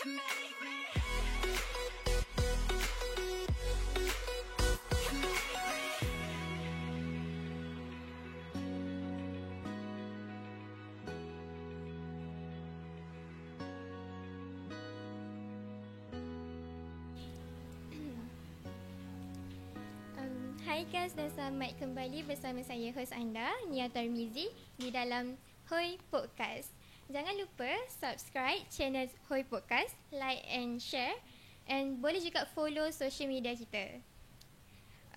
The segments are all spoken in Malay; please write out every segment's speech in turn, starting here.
Hai guys dan selamat kembali bersama saya host anda Nia Tarmizi di dalam Hoi Podcast. Jangan lupa subscribe channel Hoi Podcast, like and share, and boleh juga follow social media kita.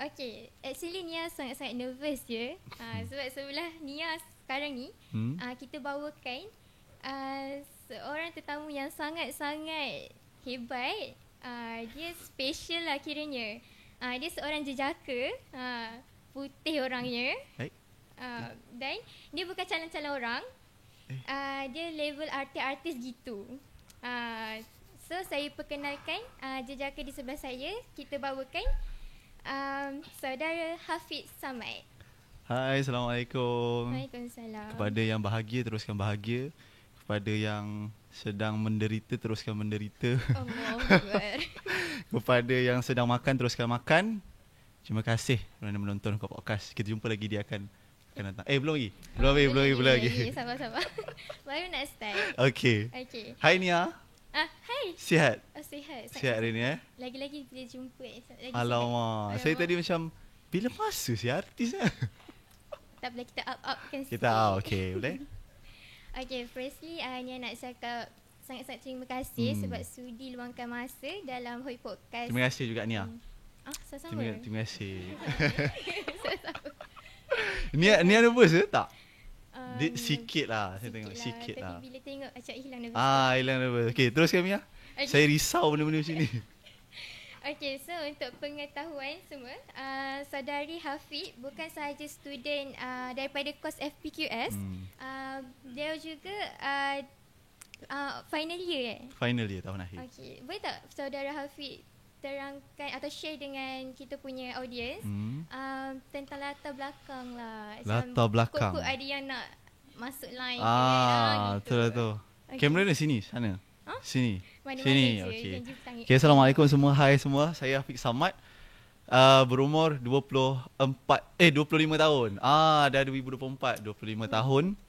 Okay, actually Nia sangat-sangat nervous je sebab sebelah Nia sekarang ni kita bawakan seorang tetamu yang sangat-sangat hebat. Dia special lah kiranya. Dia seorang jejaka, putih orangnya. Dan dia bukan calon-calon orang. Dia level artis-artis gitu. So saya perkenalkan jejaka di sebelah saya. Kita bawakan saudara Hafiz Samad. Hai, Assalamualaikum. Waalaikumsalam. Kepada yang bahagia, teruskan bahagia. Kepada yang sedang menderita, teruskan menderita. Allahuakbar. Kepada yang sedang makan, teruskan makan. Terima kasih kerana menonton podcast. Kita jumpa lagi, dia akan datang. Belum lagi. Belum lagi. Sabar. Baru nak start. Okay. Hai Nia. Hai. Sihat? Sihat. Sihat hari ni Lagi-lagi bila jumpa. Alamak. Saya tadi macam, bila masa si artis Tak boleh kita up-upkan sikit. Kita okay, boleh? Okay, firstly Nia nak cakap sangat-sangat terima kasih sebab sudi luangkan masa dalam Hoi Podcast. Terima kasih juga Nia. Sama-sama. Terima kasih. Nia nervous ke tak? Sikit lah. Saya tengok sikit lah. Tapi bila tengok macam hilang nervous. Hilang nervous. Okay, teruskan Mia. Okay. Saya risau benda-benda macam ni. Okay, so untuk pengetahuan semua, saudari Hafiz bukan sahaja student daripada kos FPQS, dia juga final year. Final year tahun akhir. Okay, boleh tak saudara Hafiz terangkan atau share dengan kita punya audience tentang latar belakang lah. Latar belakang. Kok ada yang nak masuk line. Betul. Okay. Kamera ni sini, sana. Sini. Sini. Okay, Assalamualaikum semua. Hai semua. Saya Hafiz Samad. Berumur 25 tahun. Dah 2024, 25 tahun.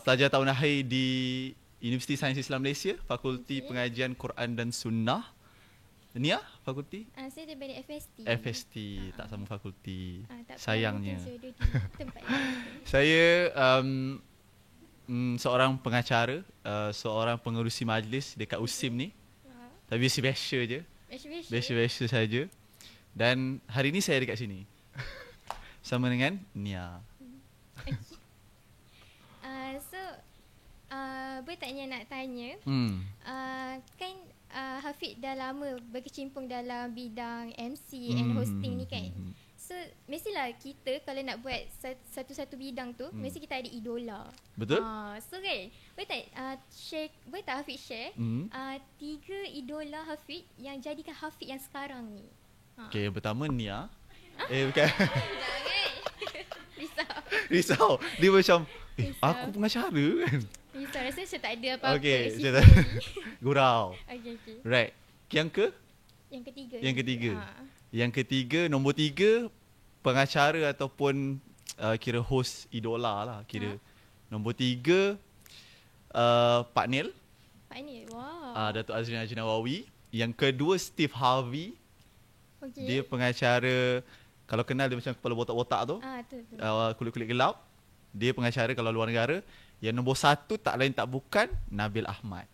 Pelajar tahun akhir di Universiti Sains Islam Malaysia, Fakulti Pengajian Quran dan Sunnah. Nia, fakulti? Saya daripada FST. FST, tak sama fakulti. Sayangnya. Tempat saya seorang pengacara, seorang pengerusi majlis dekat USIM ni. Tapi biasa je. Biasa saja. Dan hari ni saya dekat sini. Sama dengan Nia. Boleh tak Nia nak tanya? Kan Hafiz dah lama berkecimpung dalam bidang MC and hosting ni kan. So mestilah kita kalau nak buat satu-satu bidang tu mesti kita ada idola. Betul? So kan boleh tak Hafiz share 3 idola Hafiz yang jadikan Hafiz yang sekarang ni. Okay, yang pertama Nia. Bukan. Jangan. Risau. Dia macam aku pengacara kan. Risau rasa macam tak ada apa-apa. Okay, gurau. Okay. Right. Yang ketiga. Yang ketiga, nombor 3, pengacara ataupun kira host idola lah kira. Nombor 3, Pak Nil. Wow. Datuk Azrin Ajnawawi. Yang kedua, Steve Harvey. Okay. Dia pengacara, kalau kenal dia macam kepala botak-botak tu. Kulit-kulit gelap. Dia pengacara kalau luar negara. Yang nombor 1 tak lain tak bukan Nabil Ahmad.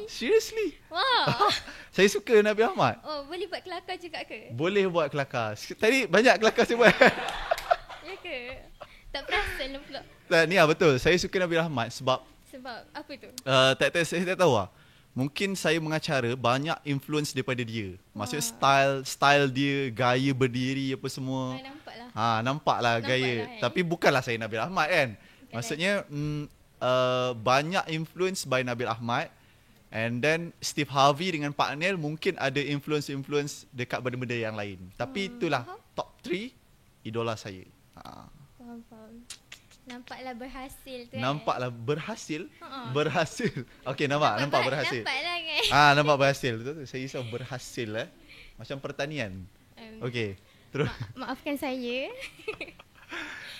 Seriously? Wow. Saya suka Nabil Ahmad. Boleh buat kelakar juga ke? Boleh buat kelakar. Tadi banyak kelakar saya buat. Ya ke? Tak perasan pula. Ni betul. Saya suka Nabil Ahmad sebab apa tu? Saya tak tahu lah. Mungkin saya mengacara banyak influence daripada dia. Maksudnya style dia, gaya berdiri apa semua. Nampaklah gaya. Tapi bukanlah saya Nabil Ahmad kan. Maksudnya banyak influence by Nabil Ahmad. And then Steve Harvey dengan Pak Nel mungkin ada influence dekat benda-benda yang lain. Tapi itulah top 3 idola saya. Faham. Nampaklah berhasil tu. Nampaklah berhasil. Berhasil. Okey, nampak berhasil. Nampaklah kan. Nampak berhasil. Betul. Saya risau berhasil macam pertanian. Okey. Terus Maafkan saya.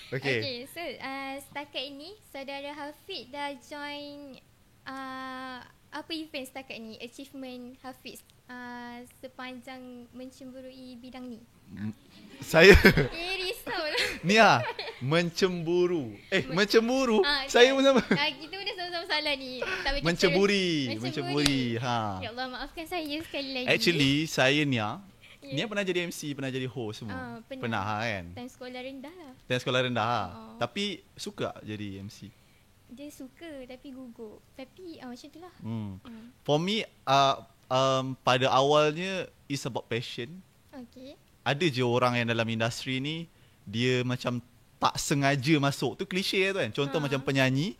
Okey. Okay, so setakat ini saudara Hafiz dah join apa event setakat ni, achievement Hafiz sepanjang mencemburui bidang ni? Saya risau lah. ni mencemburu. Mencemburu. Saya pun sama. Kita pun dah sama-sama salah ni. Tapi Mencemburi. Ya Allah, maafkan saya sekali lagi. Actually, saya Nia pernah jadi MC, pernah jadi host semua. Pernah kan? Time sekolah rendah lah. Time sekolah rendah Tapi suka jadi MC. Dia suka tapi gugup. Tapi macam tu lah. For me, pada awalnya it's about passion. Okay. Ada je orang yang dalam industri ni dia macam tak sengaja masuk. Tu klise tu kan. Contoh macam penyanyi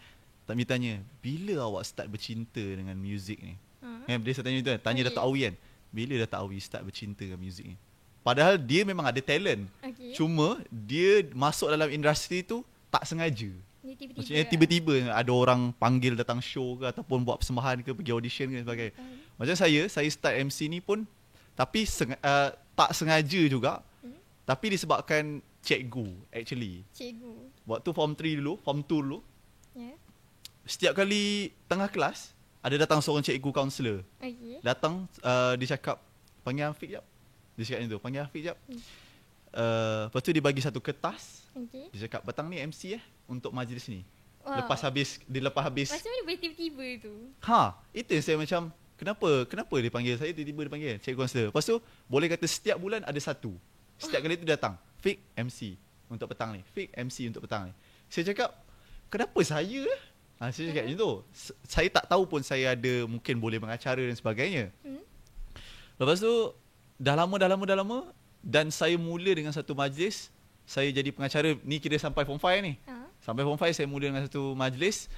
tak tanya, bila awak start bercinta dengan muzik ni? Dia tanya tu kan. Tanya Dato' Awi kan. Bila Dato' Awi start bercinta dengan muzik ni? Padahal dia memang ada talent. Cuma dia masuk dalam industri tu tak sengaja. Maksudnya tiba-tiba ada orang panggil datang show ke ataupun buat persembahan ke, pergi audition ke sebagainya. Macam saya start MC ni pun tapi tak sengaja juga. Tapi disebabkan cikgu actually. Waktu form 3 dulu, form 2 dulu. Setiap kali tengah kelas ada datang seorang cikgu kaunselor. Datang dia cakap panggil Hafiz jap. Dia cakap macam tu, panggil Hafiz jap. Lepas tu dia bagi satu kertas. Dia cakap petang ni MC untuk majlis ni. Lepas habis. Macam mana boleh tiba-tiba tu? Itu yang saya macam kenapa dia panggil saya tiba-tiba dia panggil cikgu kaunselor. Lepas tu boleh kata setiap bulan ada satu. Setiap kali tu datang Fik MC untuk petang ni, Fik MC untuk petang ni. Saya cakap kenapa saya saya cakap macam tu. Saya tak tahu pun saya ada mungkin boleh mengacara dan sebagainya. Lepas tu dah lama dan saya mula dengan satu majlis. Saya jadi pengacara ni kira sampai form 5 ni. Sampai form 5 saya mula dengan satu majlis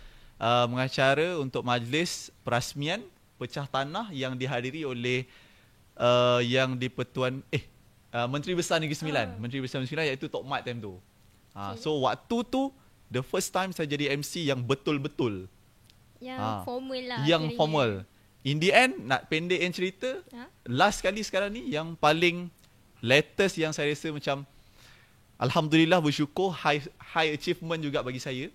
mengacara untuk majlis perasmian pecah tanah yang dihadiri oleh yang di-Pertuan Menteri Besar Negeri Sembilan. Menteri Besar Negeri Sembilan iaitu Tok Mat time tu. So waktu tu the first time saya jadi MC yang betul-betul. Yang formal lah. Yang formal. In the end, nak pendekkan cerita, last kali sekarang ni yang paling latest yang saya rasa macam alhamdulillah bersyukur, high achievement juga bagi saya.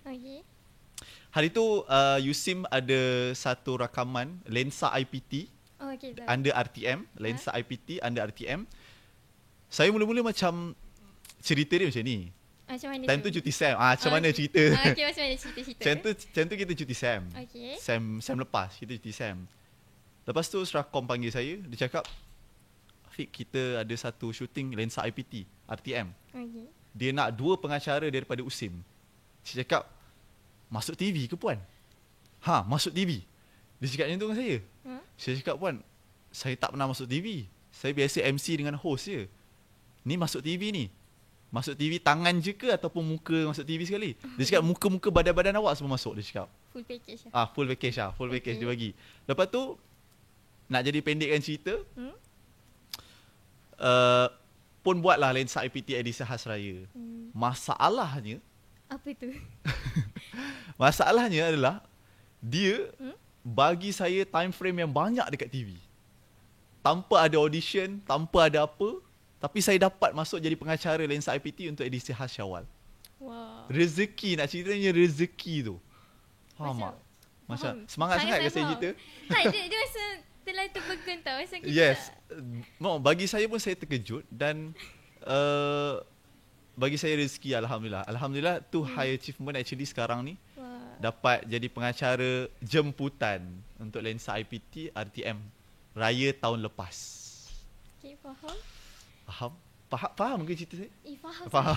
Hari tu USIM ada satu rakaman lensa IPT under RTM, lensa IPT under RTM. Saya mula-mula macam cerita dia macam ni. Macam mana time tu cuti SEM. Macam mana cerita? Macam mana cerita? Macam tu kita cuti SEM. SEM lepas kita cuti SEM. Lepas tu Serakom panggil saya, dia cakap, Fik, kita ada satu shooting lensa IPT RTM. Dia nak 2 pengacara daripada USIM. Saya cakap, masuk TV ke puan? Masuk TV. Dia cakap macam tu dengan saya. Saya cakap, puan, saya tak pernah masuk TV. Saya biasa MC dengan host je. Ni masuk TV ni. Masuk TV tangan je ke ataupun muka masuk TV sekali? Dia cakap muka-muka badan-badan awak semua masuk. Dia cakap full package full package dia bagi. Lepas tu nak jadi pendekkan cerita, pun buatlah lensa IPT edisi khas raya. Masalahnya apa tu? Masalahnya adalah dia bagi saya time frame yang banyak dekat TV. Tanpa ada audition, tanpa ada apa, tapi saya dapat masuk jadi pengacara lensa IPT untuk edisi khas Syawal. Rezeki, nak ceritanya rezeki tu. Macam semangat sangat ke saya cerita? Dia rasa telah terpegun tau. Yes. Bagi saya pun saya terkejut dan bagi saya rezeki, alhamdulillah. Alhamdulillah tu high achievement actually sekarang ni. Dapat jadi pengacara jemputan untuk lensa IPT RTM raya tahun lepas. Faham ke cerita saya? Faham. Faham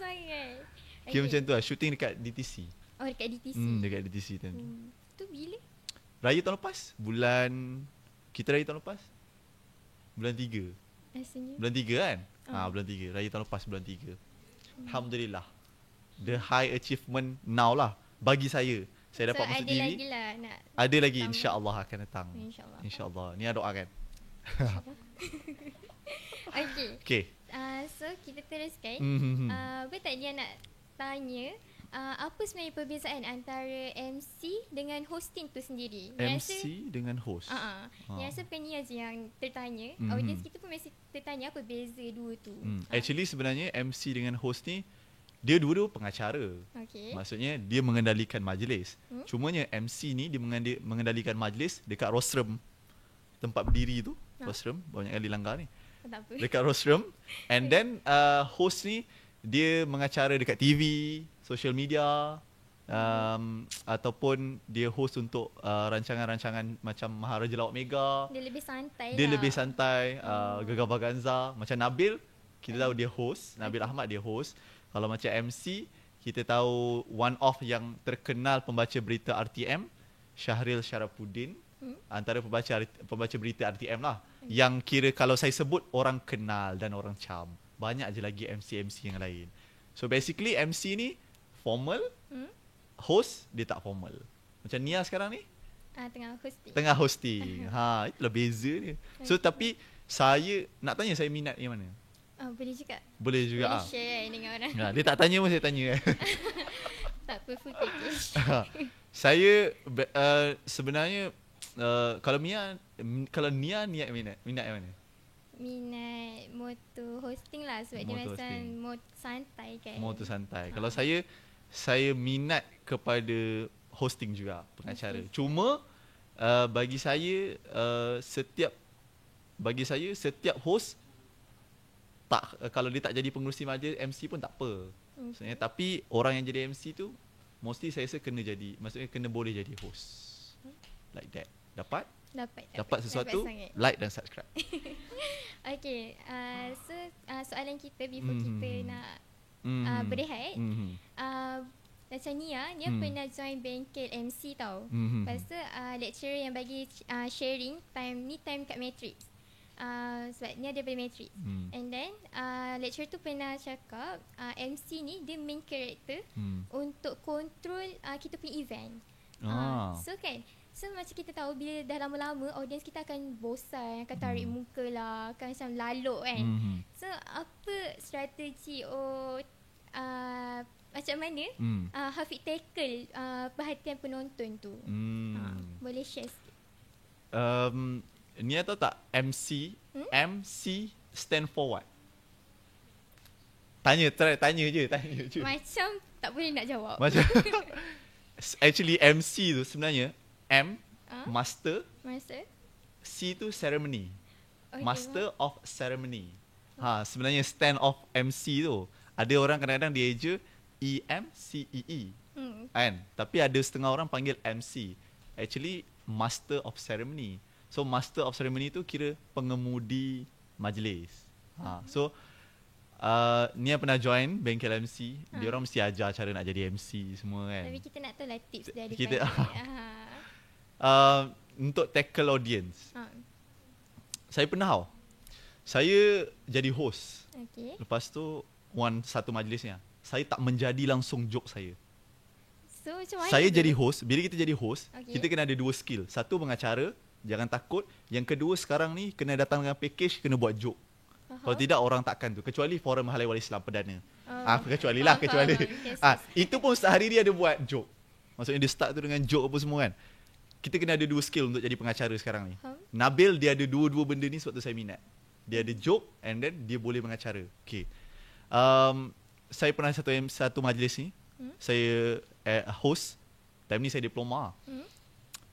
sangat. Macam tu lah, shooting dekat DTC. Dekat DTC. Dekat DTC tu. Tu bila? Raya tahun lepas. Kita raya tahun lepas. Bulan 3. Rasanya. Bulan 3 kan? Bulan 3. Raya tahun lepas bulan 3. Alhamdulillah. The high achievement now lah bagi saya. Saya dapat masuk TV. Lagi lah nak ada lagi, insya-Allah akan datang. InsyaAllah. Ni doakan. Okay. So kita teruskan. Apa tak dia nak tanya Apa sebenarnya perbezaan antara MC dengan hosting tu sendiri? MC dengan host. Yang rasa bukan Nia je yang tertanya. Audience kita pun mesti tertanya apa beza dua tu. Actually sebenarnya MC dengan host ni dia dua-dua pengacara. Okay. Maksudnya dia mengendalikan majlis. Cumanya MC ni dia mengendalikan majlis dekat rostrum. Tempat berdiri tu, rostrum, banyak kali langgar ni. Tak apa. Dekat rostrum. And then host ni dia mengacara dekat TV, social media, ataupun dia host untuk rancangan-rancangan macam Maharaja Lawak Mega. Dia lebih santai Dia lah. lebih santai, Gegar Vaganza. Macam Nabil, kita tahu dia host. Nabil Ahmad dia host. Kalau macam MC, kita tahu one of yang terkenal pembaca berita RTM, Syahril Syarafuddin. Antara pembaca berita RTM lah. Yang kira kalau saya sebut orang kenal dan orang cam. Banyak je lagi MC-MC yang lain. So basically MC ni formal, host dia tak formal. Macam Nia sekarang ni tengah hosting. Itulah beza dia. So tapi saya nak tanya saya minat yang mana? Boleh juga. Boleh juga. Boleh share dengan orang. Dia tak tanya pun saya tanya. Tak apa, full package. Saya sebenarnya kalau Nia minat yang mana? Minat motor hosting lah sebab Motor dia macam hosting. motor santai kan. Motor santai. Kalau saya minat kepada hosting juga, pengacara. Cuma bagi saya setiap host tak, kalau dia tak jadi pengerusi majlis MC pun tak apa. Maksudnya tapi orang yang jadi MC tu mostly saya rasa maksudnya kena boleh jadi host. Like that. Dapat sesuatu, like dan subscribe. Okay, so soalan kita before kita nak berehat. Macam Nia pernah join bengkel MC tau. Lepas tu lecturer yang bagi sharing time kat Matrix. Sebab ni ada dari Matrix. And then lecturer tu pernah cakap MC ni dia main character untuk control kita punya event. So macam kita tahu bila dah lama-lama audience kita akan bosan, akan tarik muka lah, akan macam laluk kan. So apa strategi macam mana Hafiq tackle perhatian penonton tu? Boleh share sikit. Nia tahu tak MC stand for what? Tanya je. Macam tak boleh nak jawab. Macam actually MC tu sebenarnya master, C tu ceremony. Master of ceremony. Sebenarnya stand of MC tu. Ada orang kadang-kadang dia je EMCEE. Kan? Tapi ada setengah orang panggil MC. Actually master of ceremony. So master of ceremony tu kira pengemudi majlis. So Nia pernah join bengkel MC. Dia orang mesti ajar cara nak jadi MC semua kan. Tapi kita nak tahu lah tips dari kita untuk tackle audience. Saya pernah saya jadi host. Lepas tu satu majlisnya saya tak menjadi langsung joke saya. So macam mana? Saya jadi host. Bila kita jadi host, kita kena ada dua skill. Satu mengacara, jangan takut. Yang kedua sekarang ni kena datang dengan package, kena buat joke. Kalau tidak orang takkan tu. Kecuali forum Halaywal Islam Perdana. Kecuali. Itu pun sehari dia ada buat joke. Maksudnya dia start tu dengan joke apa semua kan. Kita kena ada dua skill untuk jadi pengacara sekarang ni. Nabil dia ada dua-dua benda ni sebab tu saya minat. Dia ada joke and then dia boleh mengacara. Okay. Saya pernah satu majlis ni. Saya host. Time ni saya diploma.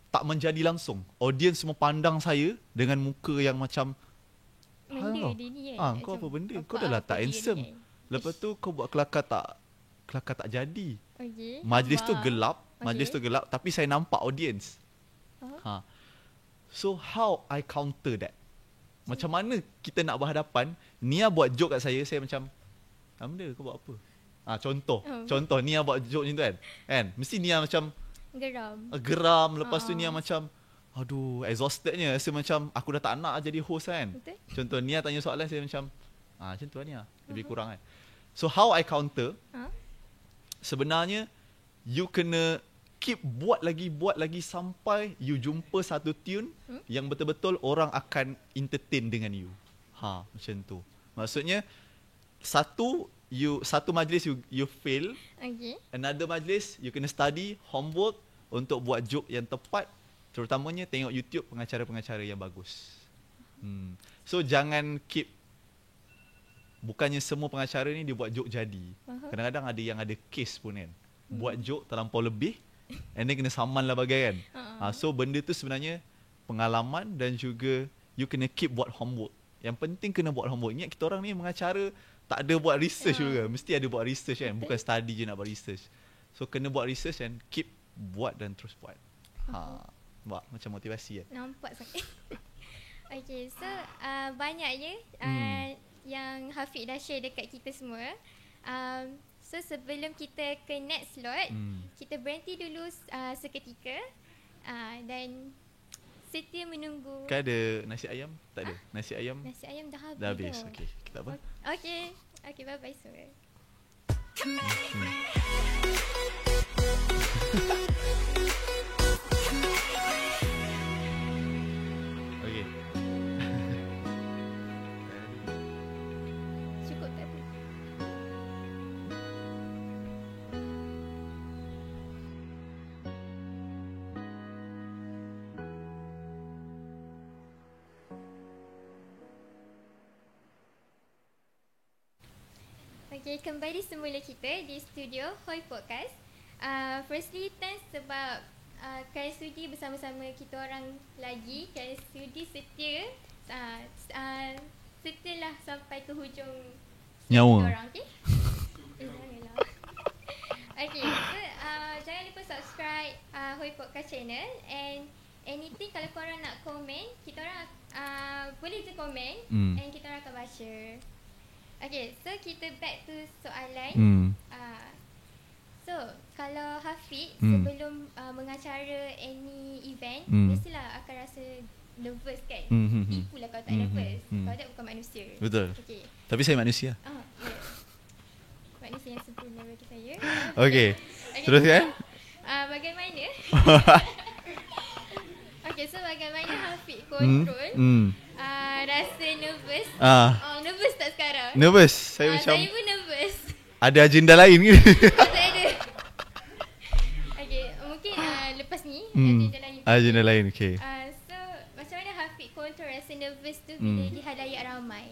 Tak menjadi langsung. Audience semua pandang saya dengan muka yang macam benda dia ni kan. Kau apa benda? Kau dah lah tak handsome. Lepas tu kau buat kelakar tak jadi. Majlis tu gelap. Majlis tu gelap tapi saya nampak audience. So how I counter that? Macam mana kita nak berhadapan? Nia buat joke kat saya macam benda kau buat apa? Contoh Nia buat joke macam tu kan? Mesti Nia macam geram. Lepas tu Nia macam aduh, exhaustednya. Rasa macam aku dah tak nak jadi host kan. Betul. Contoh Nia tanya soalan saya macam macam tu lah Nia. Lebih kurang kan. So how I counter? Sebenarnya you kena keep buat lagi sampai you jumpa satu tune yang betul-betul orang akan entertain dengan you. Macam tu. Maksudnya satu satu majlis you fail. Okay. Another majlis you kena study homework untuk buat joke yang tepat, terutamanya tengok YouTube pengacara-pengacara yang bagus. So jangan keep, bukannya semua pengacara ni dia buat joke jadi. Kadang-kadang ada yang ada case pun kan, buat joke terlampau lebih and then kena saman lah bagai kan. So benda tu sebenarnya pengalaman dan juga you kena keep buat homework. Yang penting kena buat homework. Ingat kita orang ni mengacara tak ada buat research juga. Mesti ada buat research kan. Bukan study je nak buat research. So kena buat research and keep buat dan terus buat. Buat macam motivasi kan. Nampak sangat. Okay, so banyak je yang Hafiq dah share dekat kita semua. So sebelum kita ke next slot, kita berhenti dulu seketika dan setia menunggu. Kan ada nasi ayam? Tak ada. Nasi ayam? Nasi ayam dah habis. Dah habis. Okey, kita apa? Okay, bye-bye semua. Okey. Cukup tak tu? Okay, kembali semula kita di studio Hoi Podcast. Firstly, thanks sebab kalian sudi bersama-sama kita orang lagi. Kalian sudi setia, setialah sampai ke hujung nyawa kita orang, okay? Janganlah. Okay, so jangan lupa subscribe Hoi Podcast channel, and anything kalau korang nak komen, kita orang boleh je komen and kita orang akan baca. Okay, so kita back to soalan. So, kalau Hafiq sebelum mengacara any event, mestilah akan rasa nervous kan? Tipulah kalau tak nervous. Kalau tak bukan manusia. Betul. Okay. Tapi saya manusia. Yeah. Manusia yang sempurna bagi saya. Okay. Terus kan? Bagaimana? Okay, so bagaimana Hafiq control rasa nervous? Nervous tak sekarang? Nervous. Saya macam saya pun nervous. ada agenda lain ke? Tak ada. Okay, mungkin lepas ni agenda lain. Agenda lain, okay. So, macam mana Hafiq control rasa nervous tu bila di halayak ramai?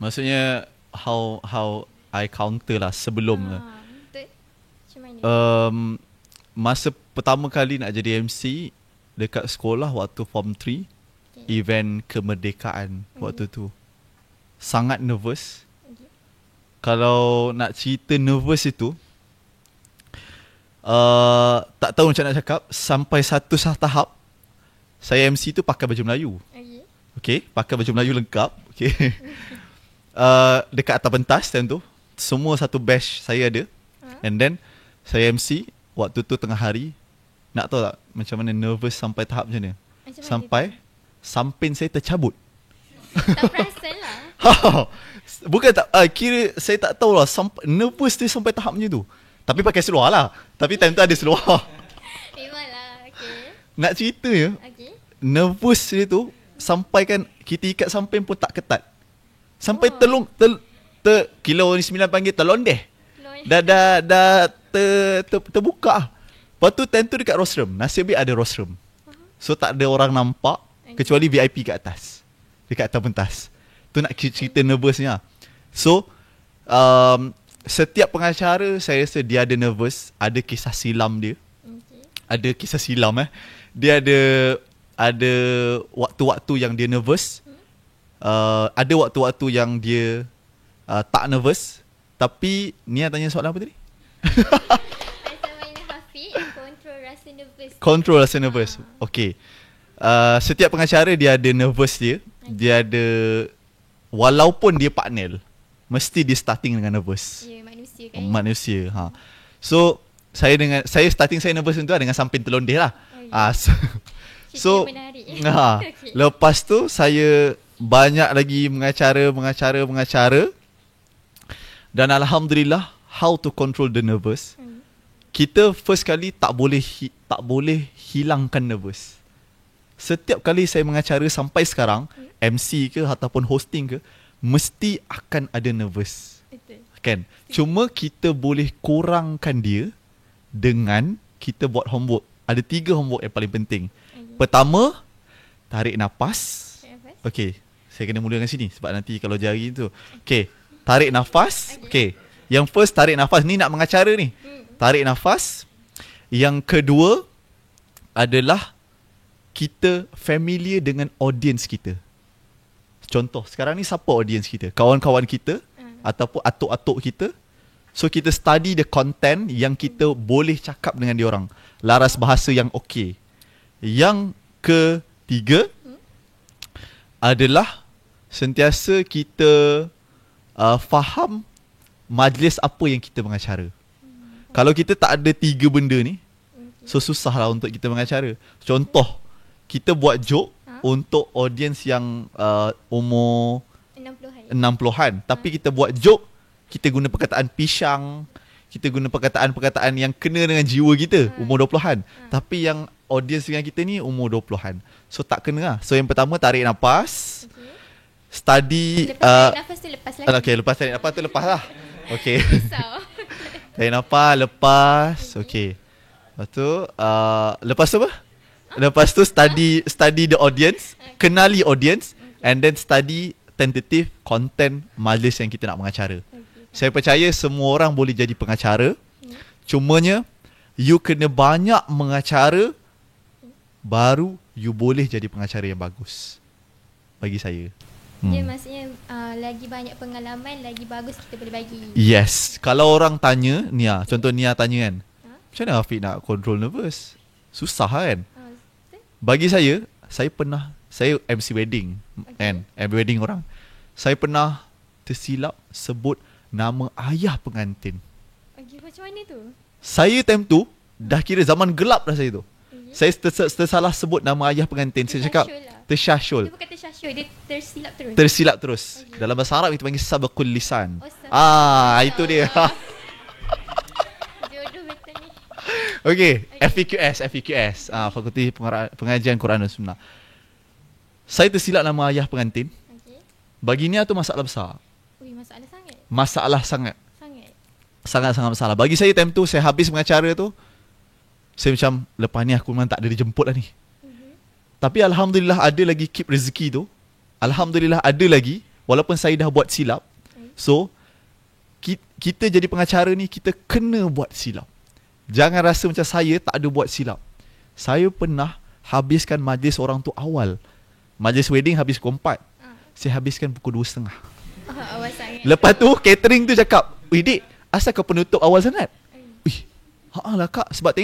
Maksudnya how I counter lah sebelum lah. Betul. Macam mana? Masa pertama kali nak jadi MC dekat sekolah waktu form 3, event kemerdekaan waktu tu, sangat nervous. Kalau nak cerita nervous itu, tak tahu macam nak cakap. Sampai satu tahap saya MC tu pakai baju Melayu. Okay, pakai baju Melayu lengkap. Okay. Dekat atas pentas time tu, semua satu batch saya ada. And then saya MC waktu tu tengah hari. Nak tahu tak macam mana nervous sampai tahap macam mana? Sampai samping saya tercabut. Tak perasan lah. Bukan tak, kira saya tak tahulah nervous dia sampai tahap macam tu. Tapi pakai seluar lah. Tapi time tu ada seluar. Memanglah, okay. Nak cerita ya, nervous dia tu sampai kan kita ikat samping pun tak ketat. Sampai kilo ni 9 panggil terlondeh. Dah terbuka. Lepas tu time tu dekat rostrum. Nasib baik ada rostrum. So tak ada orang nampak kecuali VIP kat atas. Dekat atas pentas. Tu nak cerita nervousnya. So setiap pengacara saya rasa dia ada nervous. Ada kisah silam dia. Ada kisah silam Dia ada waktu-waktu yang dia nervous. Ada waktu-waktu yang dia tak nervous. Tapi Nia tanya soalan apa tadi? Control rasa nervous. Okay. Setiap pengacara dia ada nervous dia. Dia ada, walaupun dia partner, mesti dia starting dengan nervous. Ya, manusia kan. Manusia. So saya starting saya nervous tu dengan samping terlondeh lah. So lepas tu saya banyak lagi mengacara. Dan alhamdulillah, how to control the nervous. Kita first kali tak boleh hilangkan nervous. Setiap kali saya mengacara sampai sekarang, MC ke ataupun hosting ke, mesti akan ada nervous. Betul. Kan? Cuma kita boleh kurangkan dia dengan kita buat homework. Ada 3 homework yang paling penting. Pertama, tarik nafas. Okey, saya kena mula dengan sini sebab nanti kalau jari tu. Okey, tarik nafas. Okey. Yang first tarik nafas, ni nak mengacara ni. Tarik nafas. Yang kedua adalah kita familiar dengan audience kita. Contoh, sekarang ni siapa audience kita? Kawan-kawan kita ataupun atuk-atuk kita. So kita study the content yang kita boleh cakap dengan diorang. Laras bahasa yang okey. Yang ketiga adalah sentiasa kita faham majlis apa yang kita mengacara. Kalau kita tak ada 3 benda ni, so susahlah untuk kita mengacara. Contoh, kita buat joke untuk audience yang umur 60-an. Tapi kita buat joke, kita guna perkataan pisang, kita guna perkataan-perkataan yang kena dengan jiwa kita, umur 20-an. Tapi yang audience dengan kita ni umur 20-an. So tak kena lah. So yang pertama, tarik nafas. Study Lepas tarik nafas tu lepas lagi. Okay, lepas tarik nafas tu lepas lah. Okay. Tarik nafas, lepas. Okay. Lepas tu lepas tu apa? Lepas tu study the audience, kenali audience, and then study tentative content majlis yang kita nak mengacara. Saya percaya semua orang boleh jadi pengacara. Cumanya you kena banyak mengacara baru you boleh jadi pengacara yang bagus. Bagi saya. Dia maksudnya lagi banyak pengalaman, lagi bagus kita boleh bagi. Yes. Kalau orang tanya, Nia, contoh Nia tanya kan, macam mana Afiq nak control nervous? Susah kan? Bagi saya MC wedding, kan? Wedding orang. Saya pernah tersilap sebut nama ayah pengantin. Macam mana tu? Saya time tu dah kira zaman gelap dah saya tu. Saya tersalah sebut nama ayah pengantin. Saya cakap tersyashul. Dia bukan tersyashul, dia tersilap terus. Tersilap terus. Dalam bahasa Arab itu panggil sabaqul lisan. Itu dia. Jodoh betul ni. Okey, FEQS. Fakulti Pengajian Quran dan Sunnah. Saya tersilap nama ayah pengantin. Bagi Nia tu masalah besar. Masalah sangat. Masalah sangat. Sangat-sangat masalah. Bagi saya time tu, saya habis mengacara tu, saya macam, lepas ni aku memang tak ada dijemput lah ni. Tapi Alhamdulillah ada lagi keep rezeki tu. Alhamdulillah ada lagi, walaupun saya dah buat silap. So, kita jadi pengacara ni, kita kena buat silap. Jangan rasa macam saya tak ada buat silap. Saya pernah habiskan majlis orang tu awal. Majlis wedding habis pukul 4. Saya habiskan pukul 2.30. Lepas tu catering tu cakap, "Weh dik, asal kau penutup awal sangat?" Lah kak, sebab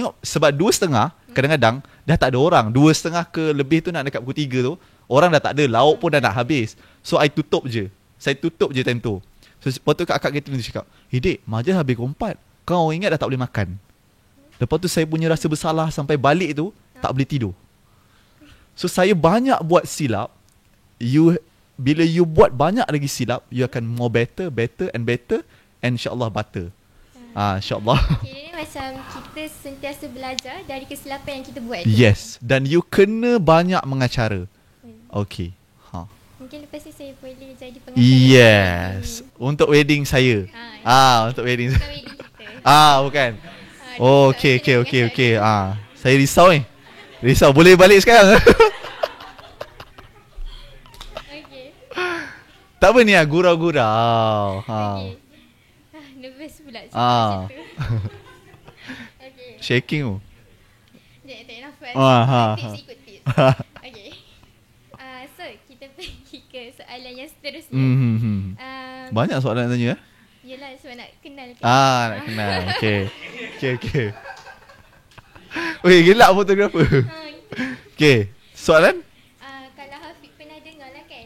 2.30 kadang-kadang dah tak ada orang. 2.30 ke lebih tu nak dekat pukul 3 tu, orang dah tak ada, lauk pun dah nak habis. So I tutup je. Saya tutup je time tu. So lepas tu kakak catering tu cakap, "Dik, majlis habis pukul 4. Kau ingat dah tak boleh makan." Lepas tu saya punya rasa bersalah sampai balik tu tak boleh tidur. So saya banyak buat silap. Bila you buat banyak lagi silap, you akan more better and insya-Allah better. InsyaAllah. Okay, macam kita sentiasa belajar dari kesilapan yang kita buat. Yes. Dan you kena banyak mengacara. Okay. Mungkin lepas ni saya boleh jadi pengacara. Yes. Untuk wedding saya. Untuk wedding saya. Bukan. Okay. Saya risau ni. Boleh balik sekarang. Okay. Tak apa ni gurau-gurau. Okay. Nervous pula cakap macam tu. Okay. Shaking tu. Sekejap, tarik nafas. Tips ikut tips. Okay. So, kita pergi ke soalan yang seterusnya. Banyak soalan tanya. Yelah, sebab nak kenal kan. Nak kenal. Okay. Weh, gelak fotografer. Okay, soalan? Kalau Hafiq pernah dengar lah kan,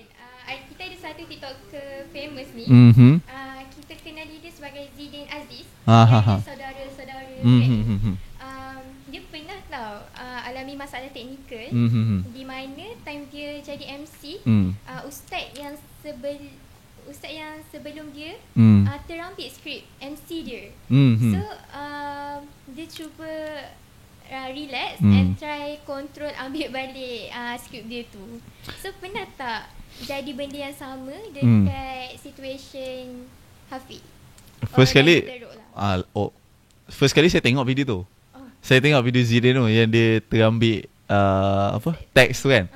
kita ada satu TikToker famous ni. Kita kenali dia sebagai Zidane Aziz. Dia saudara-saudara kan. Dia pernah tahu alami masalah teknikal di mana time dia jadi MC, ustaz yang sebelum dia terambil skrip MC dia. So dia cuba relax and try control ambil balik skrip dia tu. So pernah tak jadi benda yang sama dekat situation Hafiq? First kali yang teruk lah. First kali saya tengok video tu. Saya tengok video Zidane tu yang dia terambil teks tu kan.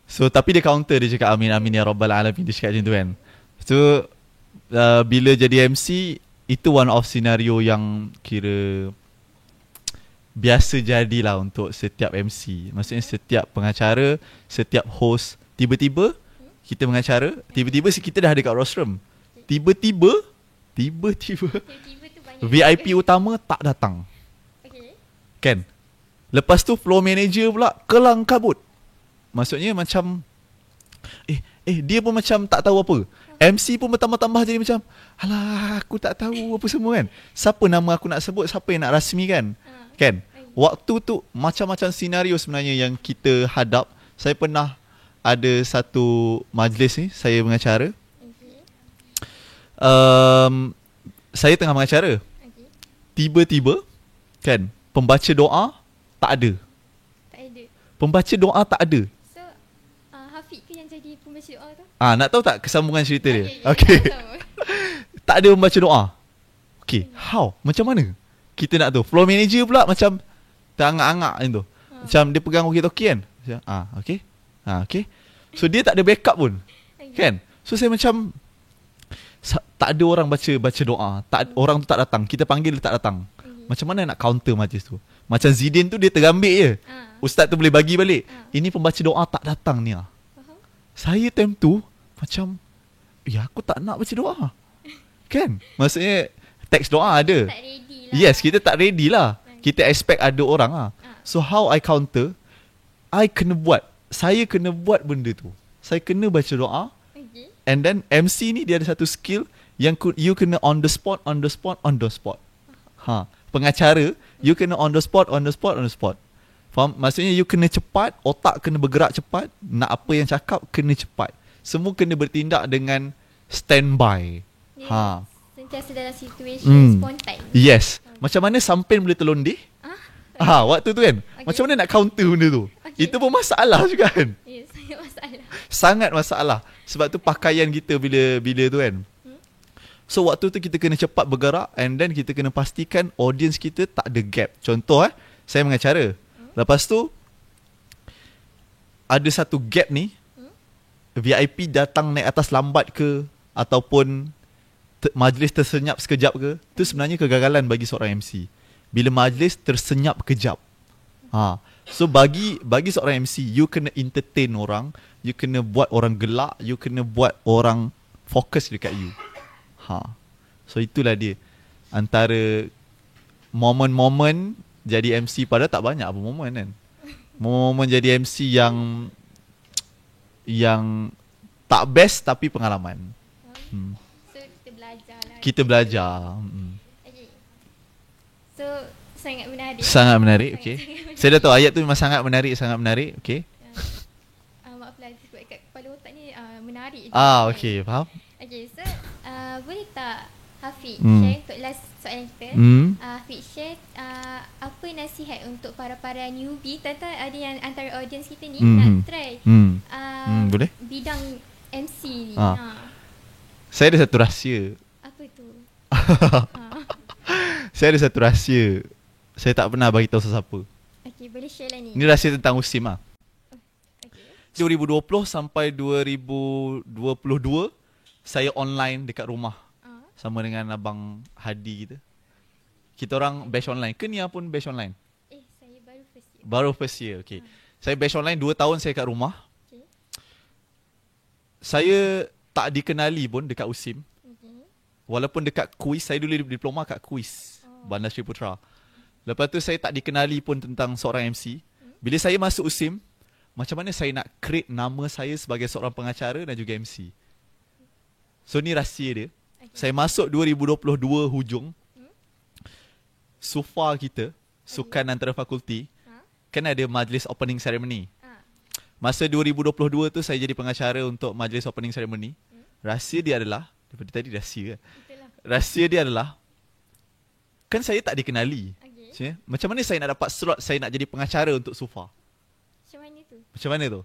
So tapi dia counter, dia cakap amin amin ya rabbal alamin, dia cakap macam tu kan. So bila jadi MC, itu one of scenario yang kira biasa jadilah untuk setiap MC. Maksudnya setiap pengacara, setiap host, tiba-tiba kita mengacara, tiba-tiba kita dah ada kat rostrum. Tiba-tiba Tiba-tiba tu banyak VIP utama tak datang. Okay. Kan? Lepas tu floor manager pula kelang kabut. Maksudnya macam dia pun macam tak tahu apa. MC pun bertambah-tambah jadi macam, alah aku tak tahu apa semua kan. Siapa nama aku nak sebut, siapa yang nak rasmikan. Kan? Waktu tu macam-macam senario sebenarnya yang kita hadap. Saya pernah ada satu majlis ni, saya mengacara. Saya tengah mengacara. Tiba-tiba kan, pembaca doa tak ada. Pembaca doa tak ada. So Hafiq ke yang jadi pembaca doa tu? Nak tahu tak kesambungan cerita dia? Okay. Tak ada pembaca doa. Okay, how? Macam mana kita nak tahu? Floor manager pula macam terangak-angak macam tu. Macam dia pegang walkie-talkie kan. Okay. Okay. So dia tak ada backup pun. Kan? So saya macam tak ada orang baca doa. Orang tu tak datang. Kita panggil dia tak datang. Macam mana nak counter majlis tu? Macam Zidane tu dia terambil je. Ustaz tu boleh bagi balik. Ini pembaca doa tak datang ni. Saya time tu macam, aku tak nak baca doa. Kan? Maksudnya teks doa ada. Tak ready lah. Yes, kita tak ready lah. Kita expect ada orang lah. So how I counter? Saya kena buat benda tu. Saya kena baca doa. And then MC ni dia ada satu skill yang you kena on the spot. Pengacara, you kena on the spot. Faham? Maksudnya you kena cepat, otak kena bergerak cepat, nak apa yang cakap kena cepat. Semua kena bertindak dengan standby. Sentiasa dalam situasi spontan. Yes. Macam mana sampai boleh terlondeh? Waktu tu kan. Macam mana nak counter benda tu? Itu pun masalah juga kan. Yes, masalah. Sangat masalah. Sebab tu pakaian kita bila tu kan. So waktu tu kita kena cepat bergerak, and then kita kena pastikan audience kita tak ada gap. Contoh saya mengacara. Lepas tu ada satu gap ni, VIP datang naik atas lambat ke, ataupun majlis tersenyap sekejap ke, tu sebenarnya kegagalan bagi seorang MC. Bila majlis tersenyap kejap. So bagi seorang MC, you kena entertain orang, you kena buat orang gelak, you kena buat orang fokus dekat you. So itulah dia antara momen-momen jadi MC. Padahal tak banyak apa momen kan. Momen jadi MC yang tak best tapi pengalaman. So kita belajar lah. Kita belajar. Okay. So sangat menarik. Sangat menarik. Okay. Saya dah tahu ayat tu memang sangat menarik. Okay. Maaf lah sebab kat kepala otak ni menarik. Okay, faham. Okay, so boleh tak Hafiq share untuk last soalan kita. Hafiq share apa nasihat untuk para newbie, tentang ada yang antara audience kita ni nak try boleh? bidang MC ni. Saya ada satu rahsia. Apa tu? Saya ada satu rahsia. Saya tak pernah bagi tahu sesiapa. Okay, boleh share lah ni. Ini rahsia tentang Usim lah. Okay. 2020 sampai 2022 saya online dekat rumah. Sama dengan Abang Hadi kita. Kita orang bash online. Ke Nia pun bash online? Saya baru first year. Baru first year, okay. Saya bash online 2 tahun saya kat rumah. Okay. Saya tak dikenali pun dekat Usim. Okay. Walaupun dekat kuis, saya dulu diploma kat kuis Bandar Seri Putra. Lepas tu saya tak dikenali pun tentang seorang MC. Bila saya masuk Usim, macam mana saya nak create nama saya sebagai seorang pengacara dan juga MC. So ni rahsia dia. Saya masuk 2022 hujung. Sufa kita, sukan antara fakulti, kan ada majlis opening ceremony. Masa 2022 tu saya jadi pengacara untuk majlis opening ceremony. Rahsia dia adalah, daripada tadi rahsia kan? Rahsia dia adalah, kan saya tak dikenali. Macam mana saya nak dapat slot saya nak jadi pengacara untuk Sufa? Macam mana tu?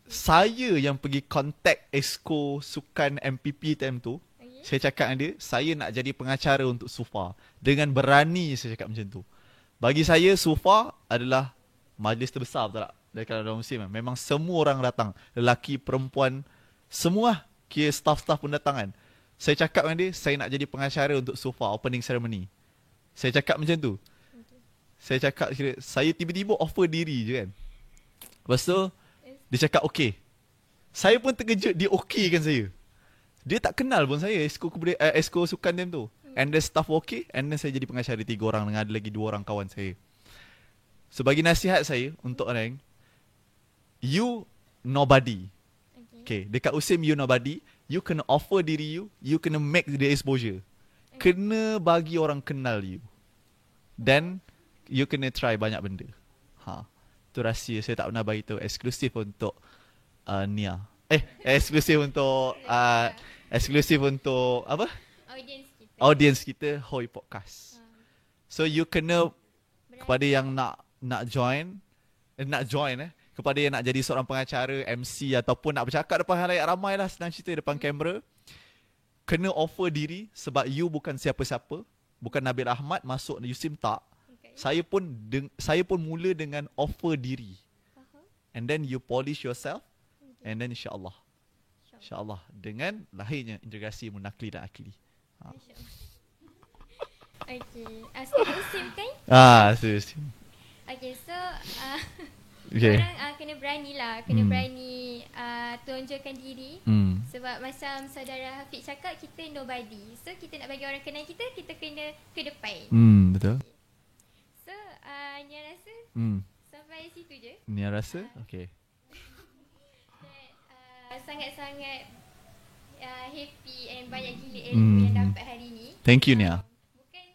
Saya yang pergi contact Exco Sukan MPP time tu. Saya cakap dengan dia, saya nak jadi pengacara untuk Sufa. Dengan berani saya cakap macam tu. Bagi saya Sufa adalah majlis terbesar, betul tak? Dari kalangan Muslim. Memang semua orang datang. Lelaki, perempuan, semua. Kira staff-staff pun datang kan. Saya cakap dengan dia, saya nak jadi pengacara untuk Sufa opening ceremony. Saya cakap macam tu. Saya cakap, saya tiba-tiba offer diri je kan. Lepas tu, dia cakap okey. Saya pun terkejut, dia okeykan saya. Dia tak kenal pun saya, esko sukan dia tu. And the staff okay, and then saya jadi pengacara 3 orang dengan ada lagi 2 orang kawan saya. So bagi nasihat saya untuk orang, you nobody. Okay, dekat USIM you nobody, you kena offer diri you, you kena make the exposure. Kena bagi orang kenal you. Then, you kena try banyak benda. Tu rahsia saya tak pernah bagi tahu, eksklusif untuk Nia. Eksklusif untuk eksklusif untuk apa? Audience kita Hoi Podcast. So you kena kepada yang nak join kepada yang nak jadi seorang pengacara, MC ataupun nak bercakap depan halayak ramai lah, senang cerita depan kamera, kena offer diri sebab you bukan siapa-siapa, bukan Nabil Ahmad masuk USIM tak. Saya pun mula dengan offer diri. And then you polish yourself. And then insyaAllah dengan lahirnya integrasi Munakli dan Akli. Okay. Sekarang USIM kan? Serius. Okay, so okay. Orang kena berani lah. Kena berani tunjukkan diri. Sebab macam saudara Hafiz cakap, kita nobody. So kita nak bagi orang kenal kita, kita kena ke depan. Betul. So Nia rasa sampai situ je. Nia rasa? Okay. Sangat-sangat happy and banyak gila ilmu yang dapat hari ni. Thank you Nia. Bukan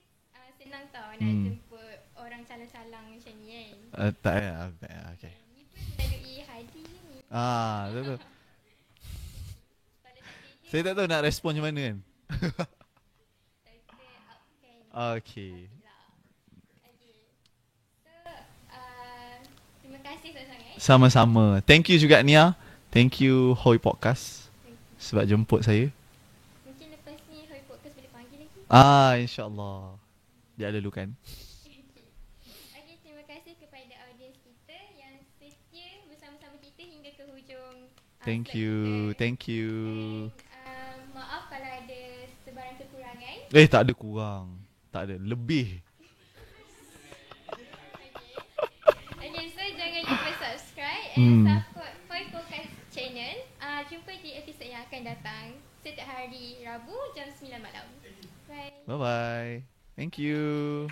senang tau nak jemput orang calang-calang macam ni kan. Tak payah. Okay. Ni pun melalui hadi ni. Betul. Saya tak tahu nak respon macam mana kan. Okay. So terima kasih sangat-sangat. Sama-sama. Thank you juga Nia. Thank you Hoi Podcast sebab jemput saya. Mungkin lepas ni Hoi Podcast boleh panggil lagi. InsyaAllah. Dia ada dulu kan. Okay, terima kasih kepada audiens kita yang setia bersama-sama kita hingga ke hujung. Thank you. And, maaf kalau ada sebarang kekurangan. Tak ada kurang. Tak ada, lebih. Okay, so jangan lupa subscribe and support Hoi Podcast channel. Jumpa di episod yang akan datang setiap hari Rabu jam 9 malam. Bye. Bye-bye. Thank you.